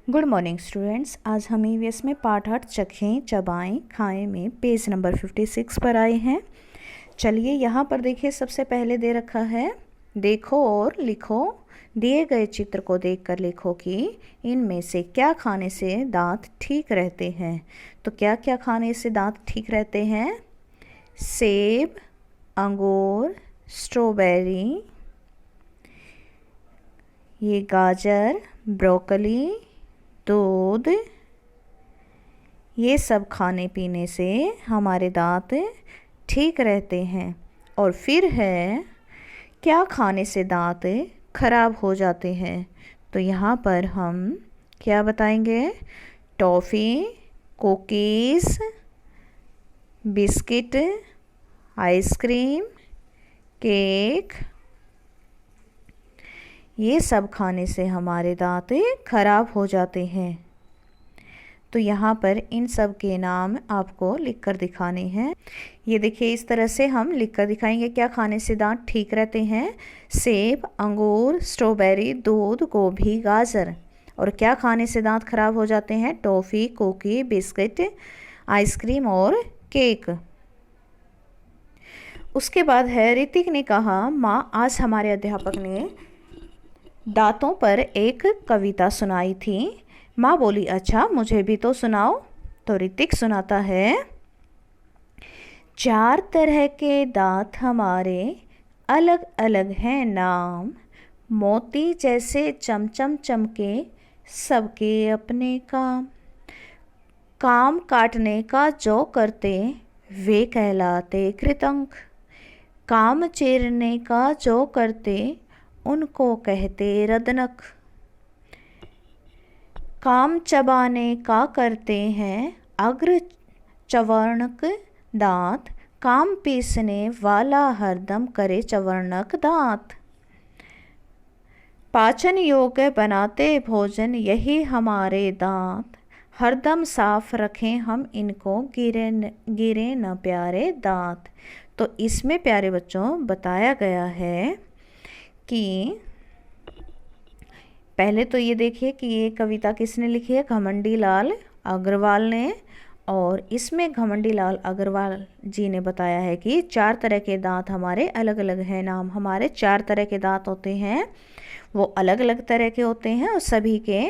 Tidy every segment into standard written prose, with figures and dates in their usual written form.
Good morning students. आज हम EVS में पार्ट 8 चखें चबाएं खाएं में पेज नंबर 56 पर आए हैं। चलिए यहाँ पर देखिए, सबसे पहले दे रखा है देखो और लिखो। दिए गए चित्र को देखकर लिखो कि इनमें से क्या खाने से दांत ठीक रहते हैं। तो क्या क्या खाने से दांत ठीक रहते हैं? सेब, अंगूर, स्ट्रॉबेरी, ये गाजर, ब्रोकली, दूध, ये सब खाने पीने से हमारे दांत ठीक रहते हैं। और फिर है क्या खाने से दांत खराब हो जाते हैं। तो यहाँ पर हम क्या बताएंगे? Toffee, cookies, biscuit, ice cream, cake, ये सब खाने से हमारे दांत खराब हो जाते हैं। तो यहाँ पर इन सब के नाम आपको लिखकर दिखाने हैं। ये देखिए, इस तरह से हम लिखकर दिखाएंगे क्या खाने से दांत ठीक रहते हैं। सेब, अंगूर, स्ट्रॉबेरी, दूध, गोभी, गाजर। और क्या खाने से दांत खराब हो जाते हैं? टॉफ़ी, कुकी, बिस्किट, आइसक्रीम और केक। उसके बाद है ऋतिक ने कहा, माँ आज हमारे अध्यापक ने दांतों पर एक कविता सुनाई थी। माँ बोली, अच्छा मुझे भी तो सुनाओ। तो ऋतिक सुनाता है। 4 तरह के दांत हमारे, अलग अलग हैं नाम, मोती जैसे चमचम चमके, सबके अपने काम। काम काटने का जो करते, वे कहलाते कृतंक। काम चीरने का जो करते, उनको कहते रदनक। काम चबाने का करते हैं अग्र चवर्णक दांत, काम पीसने वाला हरदम करे चवर्णक दांत। पाचन योग्य बनाते भोजन यही हमारे दांत, हरदम साफ रखें हम इनको, गिरे न प्यारे दांत। तो इसमें प्यारे बच्चों बताया गया है कि पहले तो ये देखिए कि ये कविता किसने लिखी है? घमंडी लाल अग्रवाल ने। और इसमें घमंडी लाल अग्रवाल जी ने बताया है कि 4 तरह के दांत हमारे अलग अलग हैं नाम। हमारे 4 तरह के दांत होते हैं, वो अलग अलग तरह के होते हैं और सभी के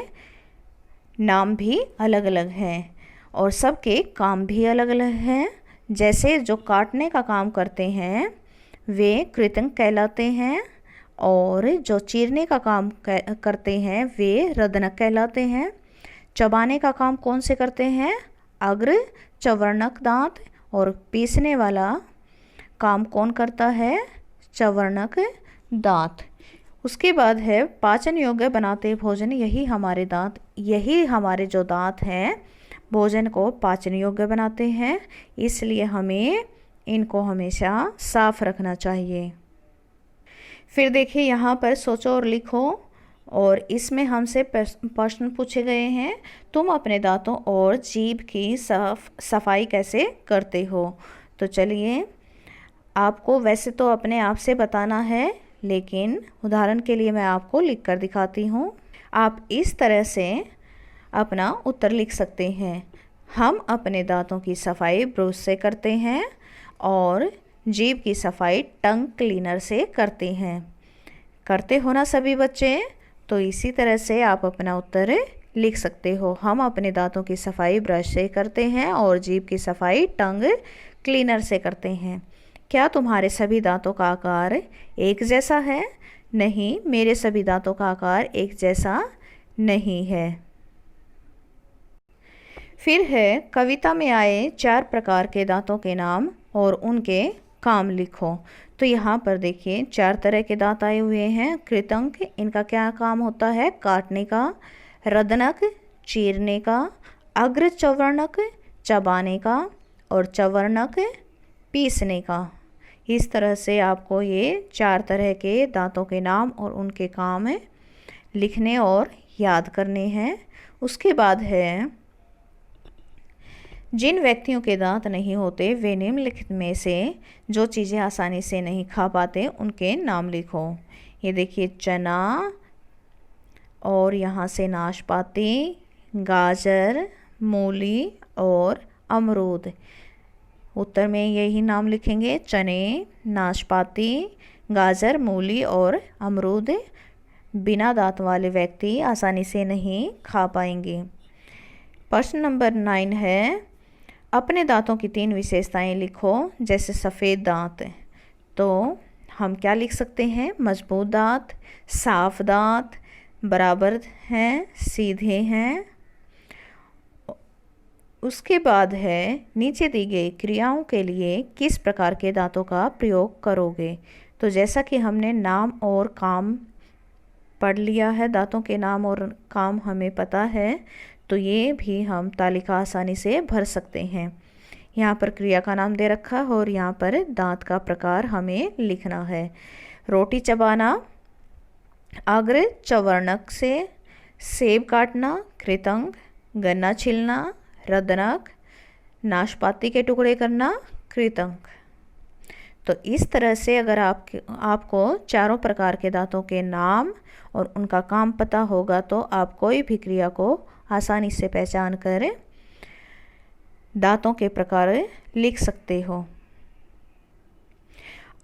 नाम भी अलग अलग हैं और सबके काम भी अलग अलग हैं। जैसे जो काटने का काम करते हैं वे कृतंक कहलाते हैं, और जो चीरने का काम करते हैं वे रदनक कहलाते हैं। चबाने का काम कौन से करते हैं? अग्र चवर्णक दांत। और पीसने वाला काम कौन करता है? चवर्णक दांत। उसके बाद है पाचन योग्य बनाते भोजन यही हमारे दांत, यही हमारे जो दांत हैं भोजन को पाचन योग्य बनाते हैं, इसलिए हमें इनको हमेशा साफ रखना चाहिए। फिर देखिए यहाँ पर सोचो और लिखो, और इसमें हमसे प्रश्न पूछे गए हैं, तुम अपने दांतों और जीभ की सफाई कैसे करते हो। तो चलिए, आपको वैसे तो अपने आप से बताना है, लेकिन उदाहरण के लिए मैं आपको लिख कर दिखाती हूँ। आप इस तरह से अपना उत्तर लिख सकते हैं। हम अपने दांतों की सफाई ब्रश से करते हैं और जीभ की सफाई टंग क्लीनर से करते हैं। करते हो ना सभी बच्चे? तो इसी तरह से आप अपना उत्तर लिख सकते हो। हम अपने दांतों की सफाई ब्रश से करते हैं और जीभ की सफाई टंग क्लीनर से करते हैं। क्या तुम्हारे सभी दांतों का आकार एक जैसा है? नहीं, मेरे सभी दांतों का आकार एक जैसा नहीं है। फिर है कविता में आए 4 प्रकार के दांतों के नाम और उनके काम लिखो। तो यहाँ पर देखिए 4 तरह के दांत आए हुए हैं। कृतंक, इनका क्या काम होता है? काटने का। रदनक, चीरने का। अग्र चवर्णक, चबाने का। और चवर्णक, पीसने का। इस तरह से आपको ये 4 तरह के दांतों के नाम और उनके काम लिखने और याद करने हैं। उसके बाद है जिन व्यक्तियों के दांत नहीं होते वे निम्नलिखित में से जो चीज़ें आसानी से नहीं खा पाते उनके नाम लिखो। ये देखिए, चना, और यहाँ से नाशपाती, गाजर, मूली और अमरूद। उत्तर में यही नाम लिखेंगे, चने, नाशपाती, गाजर, मूली और अमरूद बिना दांत वाले व्यक्ति आसानी से नहीं खा पाएंगे। प्रश्न नंबर 9 है, अपने दांतों की 3 विशेषताएं लिखो। जैसे सफ़ेद दांत, तो हम क्या लिख सकते हैं? मजबूत दांत, साफ दांत, बराबर हैं, सीधे हैं। उसके बाद है, नीचे दी गई क्रियाओं के लिए किस प्रकार के दांतों का प्रयोग करोगे? तो जैसा कि हमने नाम और काम पढ़ लिया है, दांतों के नाम और काम हमें पता है, तो ये भी हम तालिका आसानी से भर सकते हैं। यहाँ पर क्रिया का नाम दे रखा है और यहाँ पर दांत का प्रकार हमें लिखना है। रोटी चबाना, अग्र चवर्णक से, सेब काटना, कृतंक, गन्ना छीलना, रदनक, नाशपाती के टुकड़े करना, कृतंक। तो इस तरह से अगर आपको चारों प्रकार के दांतों के नाम और उनका काम पता होगा तो आप कोई भी क्रिया को आसानी से पहचान कर दांतों के प्रकार लिख सकते हो।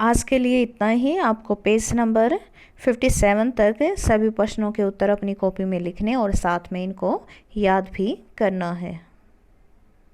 आज के लिए इतना ही। आपको पेज नंबर 57 तक सभी प्रश्नों के उत्तर अपनी कॉपी में लिखने और साथ में इनको याद भी करना है।